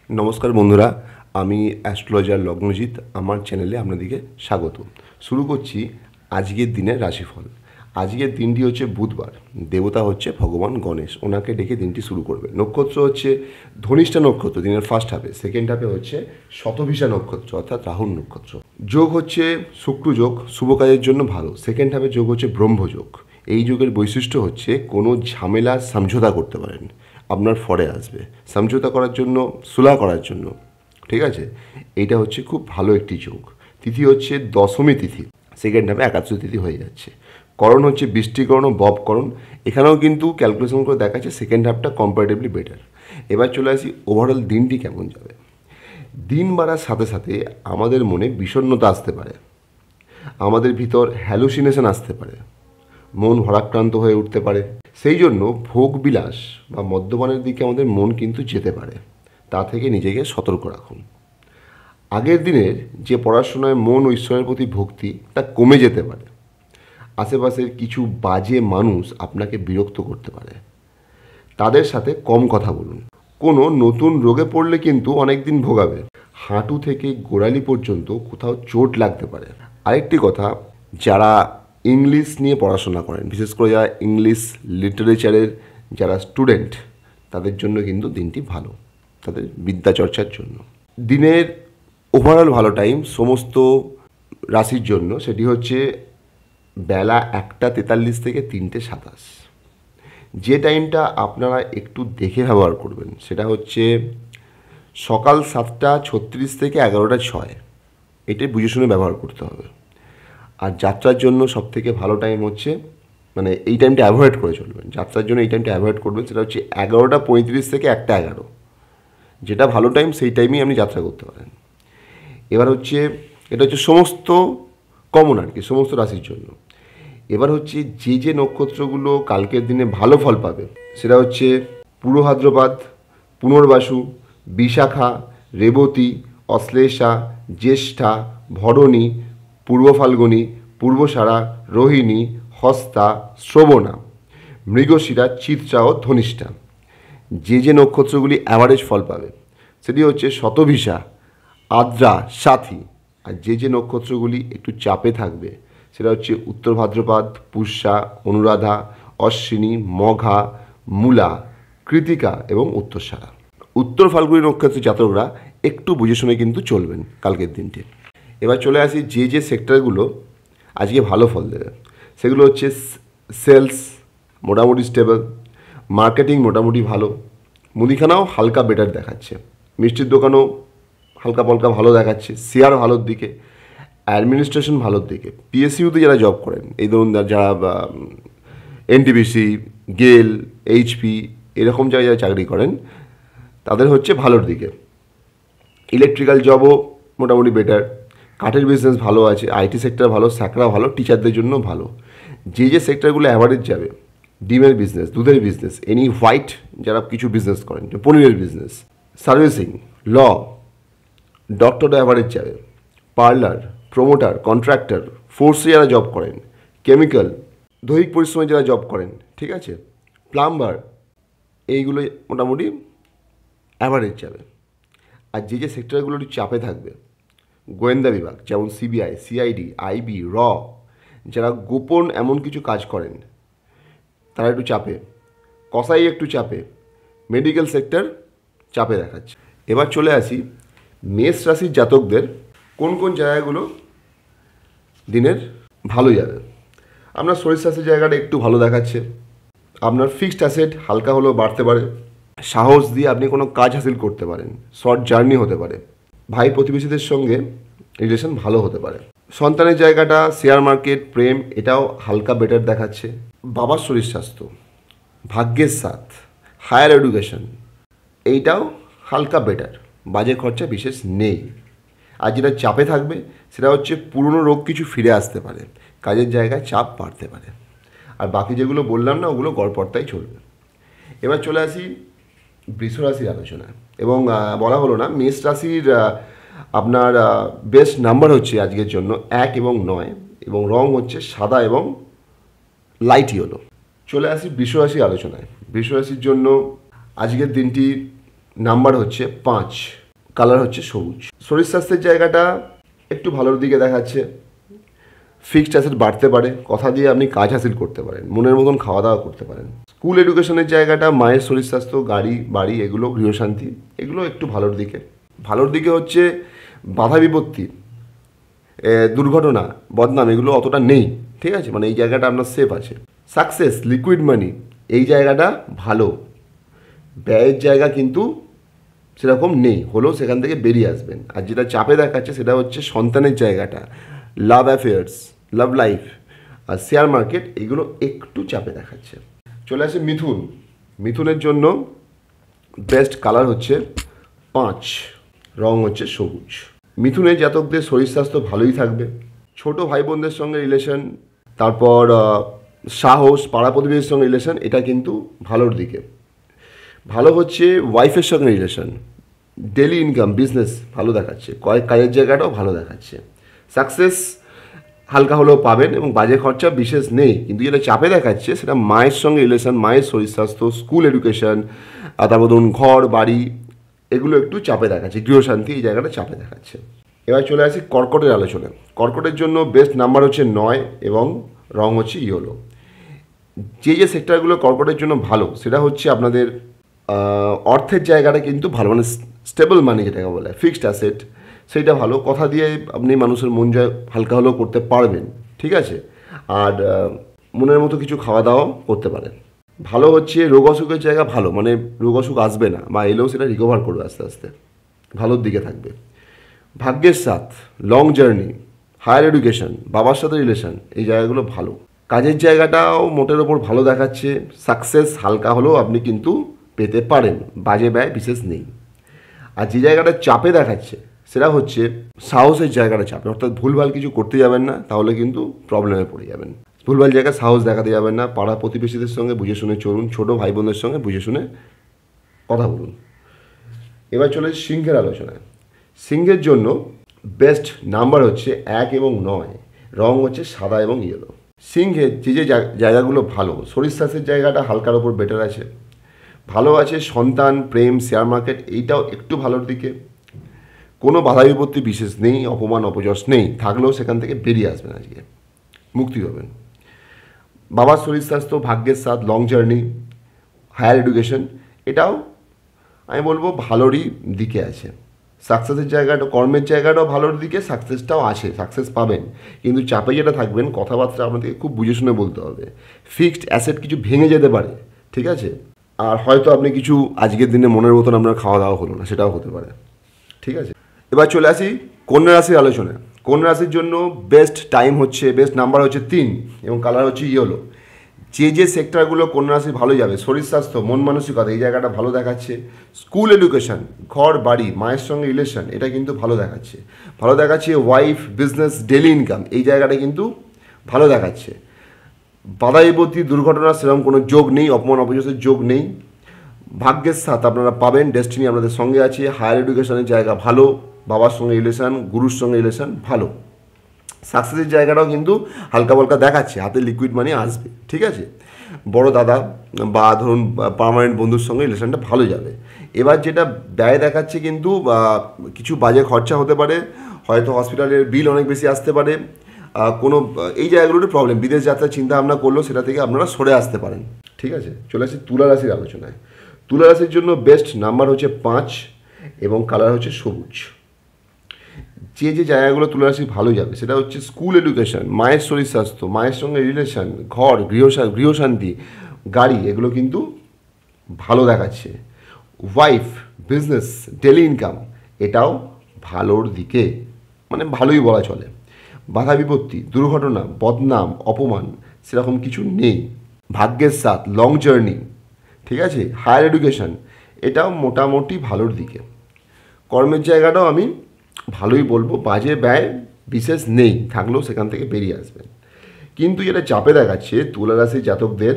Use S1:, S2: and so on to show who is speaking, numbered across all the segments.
S1: নমস্কার বন্ধুরা, আমি অ্যাস্ট্রোলজার লগ্নজিৎ। আমার চ্যানেলে আপনাদেরকে স্বাগত। শুরু করছি আজকের দিনের রাশিফল। আজকের দিনটি হচ্ছে বুধবার। দেবতা হচ্ছে ভগবান গণেশ, ওনাকে ডেকে দিনটি শুরু করবে। নক্ষত্র হচ্ছে ধনিষ্ঠা নক্ষত্র দিনের ফার্স্ট হাফে, সেকেন্ড হাফে হচ্ছে শতভিষা নক্ষত্র অর্থাৎ রাহুল নক্ষত্র। যোগ হচ্ছে শুক্র যোগ, শুভ কাজের জন্য ভালো। সেকেন্ড হাফে যোগ হচ্ছে ব্রহ্মযোগ। এই যুগের বৈশিষ্ট্য হচ্ছে কোনো ঝামেলা সমঝোতা করতে পারেন, আপনার ফরে আসবে। সমঝোতা করার জন্য, সুলহ করার জন্য, ঠিক আছে। এইটা হচ্ছে খুব ভালো একটি যোগ। তিথি হচ্ছে দশমী তিথি, সেকেন্ড হাফে একাদশী তিথি হয়ে যাচ্ছে। করণ হচ্ছে বৃষ্টিকরণ ও ববকরণ। এখানেও কিন্তু ক্যালকুলেশন করে দেখা যাচ্ছে সেকেন্ড হাফটা কম্পারেটিভলি বেটার। এবার চলে আসি ওভারঅল দিনটি কেমন যাবে। দিন বাড়ার সাথে সাথে আমাদের মনে বিষণ্ণতা আসতে পারে, আমাদের ভিতর হ্যালুসিনেশন আসতে পারে, মন ভারাক্রান্ত হয়ে উঠতে পারে। সেই জন্য ভোগবিলাস বা মদ্যপানের দিকে আমাদের মন কিন্তু যেতে পারে। তা থেকে নিজেকে সতর্ক রাখুন। আগের দিনের যে পড়াশোনায় মন ও ঈশ্বরের প্রতি ভক্তি, তা কমে যেতে পারে। আশেপাশের কিছু বাজে মানুষ আপনাকে বিরক্ত করতে পারে, তাদের সাথে কম কথা বলুন। কোনো নতুন রোগে পড়লে কিন্তু অনেক দিন ভোগাবে। হাঁটু থেকে গোড়ালি পর্যন্ত কোথাও চোট লাগতে পারে। আরেকটি কথা, যারা ইংলিশ নিয়ে পড়াশোনা করেন, বিশেষ করে যারা ইংলিশ লিটারেচারের যারা স্টুডেন্ট, তাদের জন্য কিন্তু দিনটি ভালো, তাদের বিদ্যাচর্চার জন্য। দিনের ওভারঅল ভালো টাইম সমস্ত রাশির জন্য, সেটি হচ্ছে বেলা 1:43 থেকে 3:27। যে টাইমটা আপনারা একটু দেখে ব্যবহার করবেন সেটা হচ্ছে সকাল 7:36 থেকে 11:06। এটাই বুঝে শুনে ব্যবহার করতে হবে। আর যাত্রার জন্য সবথেকে ভালো টাইম হচ্ছে, মানে এই টাইমটা অ্যাভয়েড করে চলবেন। যাত্রার জন্য এই টাইমটা অ্যাভয়েড করবেন, সেটা হচ্ছে 11:35 থেকে 1:11। যেটা ভালো টাইম সেই টাইমেই আপনি যাত্রা করতে পারেন। এবার হচ্ছে, এটা হচ্ছে সমস্ত কমন আর কি, সমস্ত রাশির জন্য। এবার হচ্ছে যে যে নক্ষত্রগুলো কালকের দিনে ভালো ফল পাবে, সেটা হচ্ছে পূর্ব ভাদ্রপদ, পুনর্বাসু, বিশাখা, রেবতী, অশ্লেষা, জ্যেষ্ঠা, ভরণী, পূর্ব ফাল্গুনী, পূর্বসারা, রোহিণী, হস্তা, শ্রবণা, মৃগশিরা, চিত্রা ও ধনিষ্ঠা। যে যে নক্ষত্রগুলি অ্যাভারেজ ফল পাবে সেটি হচ্ছে শতভিষা, আদ্রা, সাথী। আর যে যে নক্ষত্রগুলি একটু চাপে থাকবে সেটা হচ্ছে উত্তর ভাদ্রপদ, পুষ্যা, অনুরাধা, অশ্বিনী, মঘা, মূলা, কৃতিকা এবং উত্তরসারা। উত্তর ফাল্গুনী নক্ষত্রের জাতকরা একটু বুঝে শুনে কিন্তু চলবেন কালকের দিনটি। এবার চলে আসি যে যে সেক্টরগুলো আজকে ভালো ফল দেবে। সেগুলো হচ্ছে সেলস মোটামুটি স্টেবল, মার্কেটিং মোটামুটি ভালো, মুদিখানাও হালকা বেটার দেখাচ্ছে, মিষ্টির দোকানও হালকা পালকা ভালো দেখাচ্ছে, শেয়ার ভালোর দিকে, অ্যাডমিনিস্ট্রেশন ভালোর দিকে। পিএসইউতে যারা জব করেন, এই ধরুন যারা এনটিপিসি, গেল, এইচপি এরকম জায়গায় যারা চাকরি করেন, তাদের হচ্ছে ভালোর দিকে। ইলেকট্রিক্যাল জবও মোটামুটি বেটার, কাঠের বিজনেস ভালো আছে, আইটি সেক্টর ভালো, স্যাকরা ভালো, টিচারদের জন্য ভালো। যে যে সেক্টরগুলো অ্যাভারেজ যাবে, ডিমের বিজনেস, দুধের বিজনেস, এনি হোয়াইট যারা কিছু বিজনেস করেন, পনিরের বিজনেস, সার্ভিসিং, ল, ডক্টর অ্যাভারেজ যাবে, পার্লার, প্রমোটার, কন্ট্রাক্টর, ফোর্সে যারা জব করেন, কেমিক্যাল, দৈহিক পরিশ্রমে যারা জব করেন, ঠিক আছে, প্লাম্বার, এইগুলো মোটামুটি অ্যাভারেজ যাবে। আর যে যে সেক্টরগুলো একটু চাপে থাকবে, গোয়েন্দা বিভাগ যেমন সিবিআই, সিআইডি, আইবি, র, যারা গোপন এমন কিছু কাজ করেন তারা একটু চাপে, কসাই একটু চাপে, মেডিকেল সেক্টর চাপে দেখাচ্ছে। এবার চলে আসি মেষ রাশির জাতকদের কোন কোন জায়গাগুলো দিনের ভালো যাবে। আপনার শরীর স্বাস্থ্যের জায়গাটা একটু ভালো দেখাচ্ছে, আপনার ফিক্সড অ্যাসেট হালকা হলেও বাড়তে পারে, সাহস দিয়ে আপনি কোনো কাজ হাসিল করতে পারেন, শর্ট জার্নি হতে পারে, ভাই প্রতিবেশীদের সঙ্গে রিলেশন ভালো হতে পারে। সন্তানের জায়গাটা, শেয়ার মার্কেট, প্রেম, এটাও হালকা বেটার দেখাচ্ছে। বাবার শরীর স্বাস্থ্য, ভাগ্যের সাথ, হায়ার এডুকেশন, এইটাও হালকা বেটার, বাজে খরচা বিশেষ নেই। আর যেটা চাপে থাকবে সেটা হচ্ছে পুরনো রোগ কিছু ফিরে আসতে পারে, কাজের জায়গায় চাপ বাড়তে পারে। আর বাকি যেগুলো বললাম না, ওগুলো গড়পড়তাই চলবে। এবার চলে আসি বৃষ রাশির আলোচনা। এবং বলা হলো না, মেষ রাশির আপনার বেস্ট নাম্বার হচ্ছে আজকের জন্য 1 এবং 9, এবং রং হচ্ছে সাদা এবং লাইট ইয়েলো। চলে আসি বৃষ রাশির আলোচনায়। বৃষ রাশির জন্য আজকের দিনটি নাম্বার হচ্ছে 5, কালার হচ্ছে সবুজ। শরীর স্বাস্থ্যের জায়গাটা একটু ভালোর দিকে দেখাচ্ছে। ফিক্সড অ্যাসেট বাড়তে পারে, কথা দিয়ে আপনি কাজ হাসিল করতে পারেন, মনের মতন খাওয়া দাওয়া করতে পারেন। স্কুল এডুকেশনের জায়গাটা মায়ের শরীর স্বাস্থ্য, গাড়ি বাড়ি এগুলো, গৃহশান্তি এগুলো একটু ভালোর দিকে। ভালোর দিকে হচ্ছে বাধা বিপত্তি, দুর্ঘটনা, বদনাম এগুলো অতটা নেই, ঠিক আছে, মানে এই জায়গাটা আপনার সেফ আছে। সাকসেস, লিকুইড মানি এই জায়গাটা ভালো। ব্যয়ের জায়গা কিন্তু সেরকম নেই, হলেও সেখান থেকে বেরিয়ে আসবেন। আর যেটা চাপে দেখাচ্ছে সেটা হচ্ছে সন্তানের জায়গাটা, লাভ অ্যাফেয়ার্স, লাভ লাইফ আর শেয়ার মার্কেট এগুলো একটু চাপে দেখাচ্ছে। চলে আসে মিথুন। মিথুনের জন্য বেস্ট কালার হচ্ছে 5, রং হচ্ছে সবুজ। মিথুনের জাতকদের শরীর স্বাস্থ্য ভালোই থাকবে। ছোট ভাই বোনদের সঙ্গে রিলেশন, তারপর সাহস, পাড়া প্রতিবেশীর সঙ্গে রিলেশন এটা কিন্তু ভালোর দিকে। ভালো হচ্ছে ওয়াইফের সঙ্গে রিলেশন, ডেলি ইনকাম, বিজনেস ভালো দেখাচ্ছে, কাজের জায়গাটাও ভালো দেখাচ্ছে। সাকসেস হালকা হলেও পাবেন এবং বাজে খরচা বিশেষ নেই, কিন্তু যেটা চাপে দেখাচ্ছে সেটা মায়ের সঙ্গে রিলেশন, মায়ের শরীর স্বাস্থ্য, স্কুল এডুকেশন, তারপর ধরুন ঘর বাড়ি এগুলো একটু চাপে দেখাচ্ছে, গৃহশান্তি এই জায়গাটা চাপে দেখাচ্ছে। এবার চলে আসি কর্কটের আলোচনা। কর্কটের জন্য বেস্ট নাম্বার হচ্ছে 9 এবং রং হচ্ছে ইয়েলো। যে সেক্টরগুলো কর্কটের জন্য ভালো সেটা হচ্ছে আপনাদের অর্থের জায়গাটা কিন্তু ভালো, মানে স্টেবল মানি যেটাকে বলে, ফিক্সড অ্যাসেট সেইটা ভালো, কথা দিয়ে আপনি মানুষের মন জয় হালকা হলেও করতে পারবেন, ঠিক আছে। আর মনের মতো কিছু খাওয়া দাওয়াও করতে পারেন। ভালো হচ্ছে রোগ অসুখের জায়গা ভালো, মানে রোগ অসুখ আসবে না, বা এলেও সেটা রিকভার করবে আস্তে আস্তে, ভালোর দিকে থাকবে। ভাগ্যের সাথ, লং জার্নি, হায়ার এডুকেশন, বাবার সাথে রিলেশন এই জায়গাগুলো ভালো। কাজের জায়গাটাও মোটের ওপর ভালো দেখাচ্ছে। সাকসেস হালকা হলেও আপনি কিন্তু পেতে পারেন, বাজে ব্যয় বিশেষ নেই। আর যে জায়গাটা চাপে দেখাচ্ছে সেটা হচ্ছে সাহসের জায়গাটা চাপে, অর্থাৎ ভুলভাল কিছু করতে যাবেন না, তাহলে কিন্তু প্রবলেমে পড়ে যাবেন। ভুলভাল জায়গায় সাহস দেখাতে যাবেন না, পাড়া প্রতিবেশীদের সঙ্গে বুঝে শুনে চলুন, ছোটো ভাই বোনদের সঙ্গে বুঝে শুনে কথা বলুন। এবার চলে সিংহের আলোচনায়। সিংহের জন্য বেস্ট নাম্বার হচ্ছে 1 এবং 9, রং হচ্ছে সাদা এবং ইয়েলো। সিংহের যে জায়গাগুলো ভালো, শরীর স্বাস্থ্যের জায়গাটা হালকার ওপর বেটার আছে। ভালো আছে সন্তান, প্রেম, শেয়ার মার্কেট এইটাও একটু ভালোর দিকে। কোনো বাধা বিপত্তি বিশেষ নেই, অপমান অপযশ নেই, থাকলেও সেখান থেকে বেরিয়ে আসবেন, আজকে মুক্তি হবেন। বাবার শরীর স্বাস্থ্য, ভাগ্যের সাথ, লং জার্নি, হায়ার এডুকেশন এটাও আমি বলবো ভালোরই দিকে আছে। সাকসেসের জায়গাটা, কর্মের জায়গাটাও ভালোর দিকে, সাকসেসটাও আছে, সাকসেস পাবেন, কিন্তু চাপে যেটা থাকবেন কথাবার্তা আপনাদেরকে খুব বুঝে শুনে বলতে হবে। ফিক্সড অ্যাসেট কিছু ভেঙে যেতে পারে, ঠিক আছে। আর হয়তো আপনি কিছু আজকের দিনে মনের মতন আপনার খাওয়া দাওয়া হলো না, সেটাও হতে পারে, ঠিক আছে। এবার চলে আসি কন্যা রাশির আলোচনায়। কন্যা রাশির জন্য বেস্ট টাইম হচ্ছে, বেস্ট নাম্বার হচ্ছে 3 এবং কালার হচ্ছে ইয়েলো। যে সেক্টরগুলো কন্যা রাশি ভালো যাবে, শরীর স্বাস্থ্য, মন মানসিকতা এই জায়গাটা ভালো দেখাচ্ছে। স্কুল এডুকেশন, ঘর বাড়ি, মায়ের সঙ্গে রিলেশন এটা কিন্তু ভালো দেখাচ্ছে। ভালো দেখাচ্ছে ওয়াইফ, বিজনেস, ডেলি ইনকাম এই জায়গাটা কিন্তু ভালো দেখাচ্ছে। বাধা বিপত্তি, দুর্ঘটনা সেরকম কোনো যোগ নেই, অপমান অপযশের যোগ নেই। ভাগ্যের সাথ আপনারা পাবেন, ডেস্টিনি আপনাদের সঙ্গে আছে। হায়ার এডুকেশনের জায়গা ভালো, বাবার সঙ্গে রিলেশন, গুরুর সঙ্গে রিলেশন ভালো। সাকসেসের জায়গাটাও কিন্তু হালকা পালকা দেখাচ্ছে, হাতে লিকুইড মানি আসবে, ঠিক আছে। বড় দাদা বা ধরুন পার্মানেন্ট বন্ধুর সঙ্গে রিলেশনটা ভালো যাবে। এবার যেটা ব্যয় দেখাচ্ছে কিন্তু কিছু বাজে খরচা হতে পারে, হয়তো হসপিটালের বিল অনেক বেশি আসতে পারে, কোনো এই জায়গাগুলোর প্রবলেম, বিদেশ যাত্রার চিন্তা ভাবনা করলেও সেটা থেকে আপনারা সরে আসতে পারেন, ঠিক আছে। চলে আসি তুলা রাশির আলোচনায়। তুলা রাশির জন্য বেস্ট নাম্বার হচ্ছে 5 এবং কালার হচ্ছে সবুজ। যে জায়গাগুলো তুলা রাশি ভালো যাবে সেটা হচ্ছে স্কুল এডুকেশন, মায়ের শরীর স্বাস্থ্য, মায়ের সঙ্গে রিলেশন, ঘর গৃহশান্তি, গাড়ি এগুলো কিন্তু ভালো দেখাচ্ছে। ওয়াইফ, বিজনেস, ডেলি ইনকাম এটাও ভালোর দিকে, মানে ভালোই বলা চলে। বাধা বিপত্তি, দুর্ঘটনা, বদনাম, অপমান সেরকম কিছু নেই। ভাগ্যের সাথ, লং জার্নি, ঠিক আছে। হায়ার এডুকেশন এটাও মোটামুটি ভালোর দিকে। কর্মের জায়গাটাও আমি ভালোই বলবো, বাজে ব্যয় বিশেষ নেই, থাকলেও সেখান থেকে বেরিয়ে আসবেন। কিন্তু যেটা চাপে দেখাচ্ছে তুলা রাশির জাতকদের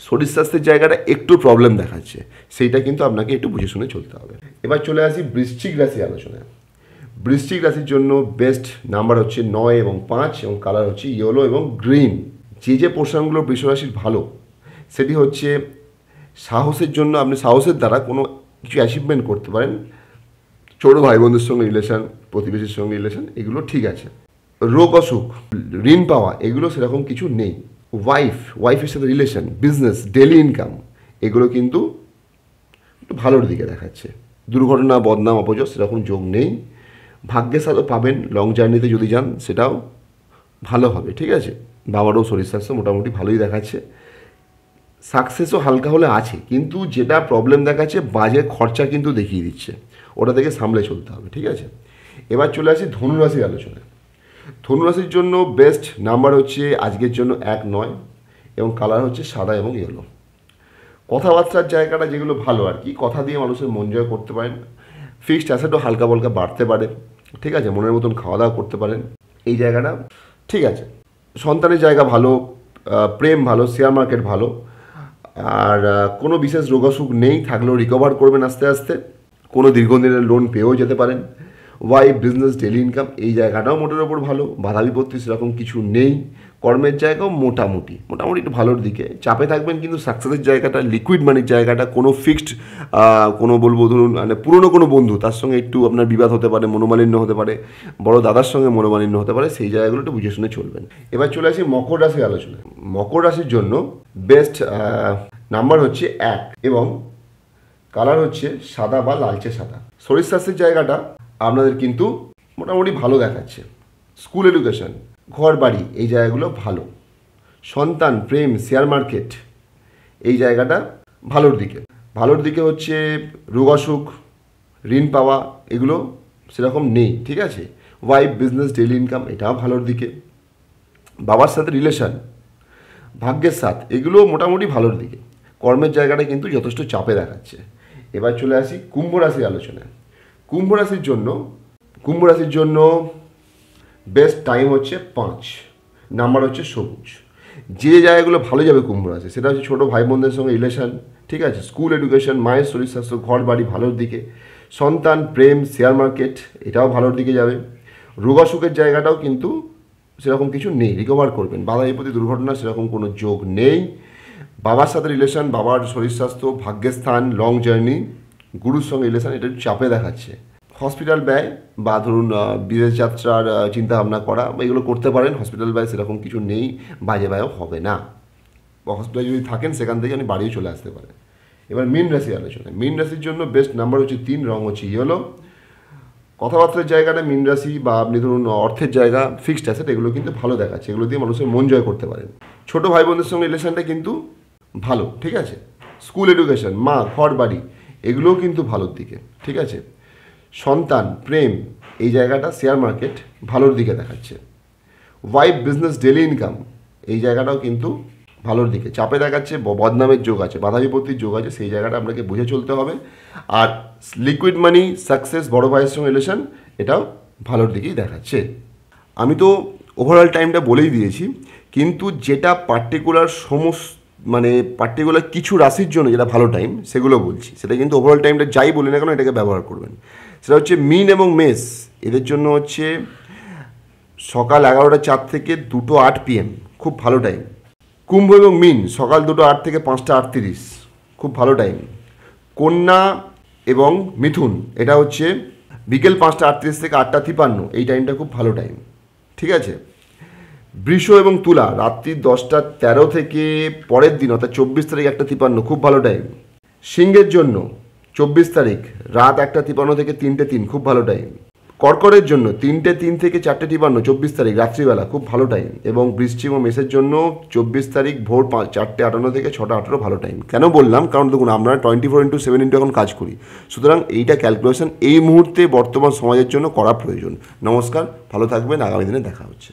S1: শরীর স্বাস্থ্যের জায়গাটা একটু প্রবলেম দেখাচ্ছে, সেইটা কিন্তু আপনাকে একটু বুঝে শুনে চলতে হবে। এবার চলে আসি বৃশ্চিক রাশি আলোচনায়। বৃশ্চিক রাশির জন্য বেস্ট নাম্বার হচ্ছে 9 এবং 5 এবং কালার হচ্ছে ইয়েলো এবং গ্রিন। যে পোর্শনগুলো বৃষ রাশির ভালো সেটি হচ্ছে সাহসের জন্য, আপনি সাহসের দ্বারা কোনো কিছু অ্যাচিভমেন্ট করতে পারেন। ছোটো ভাই বোনদের সঙ্গে রিলেশন, প্রতিবেশীর সঙ্গে রিলেশন, এগুলো ঠিক আছে। রোগ অসুখ, ঋণ পাওয়া, এগুলো সেরকম কিছু নেই। ওয়াইফের সাথে রিলেশন, বিজনেস, ডেলি ইনকাম, এগুলো কিন্তু একটু ভালোর দিকে দেখাচ্ছে। দুর্ঘটনা, বদনাম, অপজয় সেরকম যোগ নেই। ভাগ্যের সাথে পাবেন, লং জার্নিতে যদি যান সেটাও ভালো হবে, ঠিক আছে। বাবারও শরীর স্বাস্থ্য মোটামুটি ভালোই দেখাচ্ছে। সাকসেসও হালকা হলে আছে, কিন্তু যেটা প্রবলেম দেখাচ্ছে বাজে খরচা কিন্তু দেখিয়ে দিচ্ছে, ওটা থেকে সামলে চলতে হবে, ঠিক আছে। এবার চলে আসি ধনুরাশির আলোচনায়। ধনুরাশির জন্য বেস্ট নাম্বার হচ্ছে আজকের জন্য 1, 9 এবং কালার হচ্ছে সাদা এবং ইয়েলো। কথাবার্তার জায়গাটা যেগুলো ভালো আর কি, কথা দিয়ে মানুষের মন জয় করতে পারেন। ফিক্সড অ্যাসেটও হালকা বলকা বাড়তে পারে, ঠিক আছে। মনের মতন খাওয়া দাওয়া করতে পারেন, এই জায়গাটা ঠিক আছে। সন্তানের জায়গা ভালো, প্রেম ভালো, শেয়ার মার্কেট ভালো। আর কোনো বিশেষ রোগাসুখ নেই, থাকলেও রিকভার করবেন আস্তে আস্তে। কোনো দীর্ঘদিনের লোন পেয়েও যেতে পারেন। ওয়াইফ, বিজনেস, ডেলি ইনকাম, এই জায়গাটাও মোটের ওপর ভালো, বাধা বিপত্তি সেরকম কিছু নেই। কর্মের জায়গাও মোটামুটি একটু ভালোর দিকে। চাপে থাকবেন, কিন্তু সাকসেসের জায়গাটা, লিকুইড মানির জায়গাটা, কোনো ফিক্সড কোনো বলবো ধরুন মানে পুরনো কোনো বন্ধু, তার সঙ্গে একটু আপনার বিবাদ হতে পারে, মনোমালিন্য হতে পারে, বড় দাদার সঙ্গে মনোমালিন্য হতে পারে, সেই জায়গাগুলো একটু বুঝে শুনে চলবেন। এবার চলে আসি মকর রাশির আলোচনায়। মকর রাশির জন্য বেস্ট নাম্বার হচ্ছে 1 এবং কালার হচ্ছে সাদা বা লালচে সাদা। শরীর স্বাস্থ্যের জায়গাটা আপনাদের কিন্তু মোটামুটি ভালো দেখাচ্ছে। স্কুল এডুকেশন, ঘর বাড়ি, এই জায়গাগুলো ভালো। সন্তান, প্রেম, শেয়ার মার্কেট, এই জায়গাটা ভালোর দিকে হচ্ছে। রোগ অসুখ, ঋণ পাওয়া, এগুলো সেরকম নেই, ঠিক আছে। ওয়াইফ, বিজনেস, ডেলি ইনকাম, এটাও ভালোর দিকে। বাবার সাথে রিলেশন, ভাগ্যের সাথ, এগুলো মোটামুটি ভালোর দিকে। কর্মের জায়গাটা কিন্তু যথেষ্ট চাপে দেখাচ্ছে। এবার চলে আসি কুম্ভ রাশির আলোচনায়। কুম্ভ রাশির জন্য বেস্ট টাইম হচ্ছে 5, নাম্বার হচ্ছে সবুজ। যে জায়গাগুলো ভালো যাবে কুম্ভ রাশি, সেটা হচ্ছে ছোটো ভাই বোনদের সঙ্গে রিলেশন, ঠিক আছে। স্কুল এডুকেশন, মায়ের শরীর স্বাস্থ্য, ঘর বাড়ি ভালোর দিকে। সন্তান, প্রেম, শেয়ার মার্কেট, এটাও ভালোর দিকে যাবে। রোগাসুখের জায়গাটাও কিন্তু সেরকম কিছু নেই, রিকভার করবেন। বাধা বিপত্তি, দুর্ঘটনা সেরকম কোনো যোগ নেই। বাবার সাথে রিলেশন, বাবার শরীর স্বাস্থ্য, ভাগ্যের স্থান, লং জার্নি, গুরুর সঙ্গে রিলেশন, এটা চাপে দেখাচ্ছে। হসপিটাল ব্যয় বা ধরুন বিদেশ যাত্রার চিন্তা ভাবনা করা, এগুলো করতে পারেন। হসপিটাল ব্যয় সেরকম কিছু নেই, বাজে ব্যয়ও হবে না। বা হসপিটালে যদি থাকেন সেখান থেকে আপনি বাড়িও চলে আসতে পারেন। এবার মীন রাশি আলোচনায়। মীন রাশির জন্য বেস্ট নাম্বার হচ্ছে 3, রং হচ্ছে ইয়েলো। কথাবার্তার জায়গাটা মীন রাশি বা আপনি ধরুন অর্থের জায়গা, ফিক্সড অ্যাসেট, এগুলো কিন্তু ভালো দেখাচ্ছে। এগুলো দিয়ে মানুষের মন জয় করতে পারেন। ছোটো ভাই বোনদের সঙ্গে রিলেশনটা কিন্তু ভালো, ঠিক আছে। স্কুল এডুকেশন, মা, ঘর বাড়ি, এগুলোও কিন্তু ভালোর দিকে, ঠিক আছে। সন্তান, প্রেম, এই জায়গাটা, শেয়ার মার্কেট ভালোর দিকে দেখাচ্ছে। ওয়াইফ, বিজনেস, ডেলি ইনকাম, এই জায়গাটাও কিন্তু ভালোর দিকে। চাপে দেখাচ্ছে, বদনামের যোগ আছে, বাধা বিপত্তির যোগ আছে, সেই জায়গাটা আপনাকে বুঝে চলতে হবে। আর লিকুইড মানি, সাকসেস, বড় ভাইয়ের সঙ্গে রিলেশন, এটাও ভালোর দিকেই দেখাচ্ছে। আমি তো ওভারঅল টাইমটা বলেই দিয়েছি, কিন্তু যেটা পার্টিকুলার কিছু রাশির জন্য যেটা ভালো টাইম, সেগুলো বলছি। সেটা কিন্তু ওভারঅল টাইমটা যাই বলি না কেন, এটাকে ব্যবহার করবেন। সেটা হচ্ছে মীন এবং মেষ, এদের জন্য হচ্ছে সকাল 11টা 4 থেকে 2টো 8 PM, খুব ভালো টাইম। কুম্ভ এবং মীন সকাল 2টো 8 থেকে 5টা 38, খুব ভালো টাইম। কন্যা এবং মিথুন, এটা হচ্ছে বিকেল 5টা 38 থেকে 8টা 53, এই টাইমটা খুব ভালো টাইম, ঠিক আছে। বৃষ এবং তুলা রাত্রি 10টা 13 থেকে পরের দিন অর্থাৎ 24 তারিখ 1টা 53, খুব ভালো টাইম। সিংহের জন্য 24 তারিখ রাত 1টা 53 থেকে 3টে 3, খুব ভালো টাইম। কর্কটের জন্য 3টে 3 থেকে 4টে 53, 24 তারিখ রাত্রিবেলা, খুব ভালো টাইম। এবং বৃশ্চিক ও মেষের জন্য 24 তারিখ ভোর 4টে 58 থেকে 6টা 18, ভালো টাইম। কেন বললাম, কারণ দেখুন আমরা 24/7 এখন কাজ করি, সুতরাং এইটা ক্যালকুলেশন এই মুহূর্তে বর্তমান সমাজের জন্য করা প্রয়োজন। নমস্কার, ভালো থাকবেন, আগামী দিনে দেখা হচ্ছে।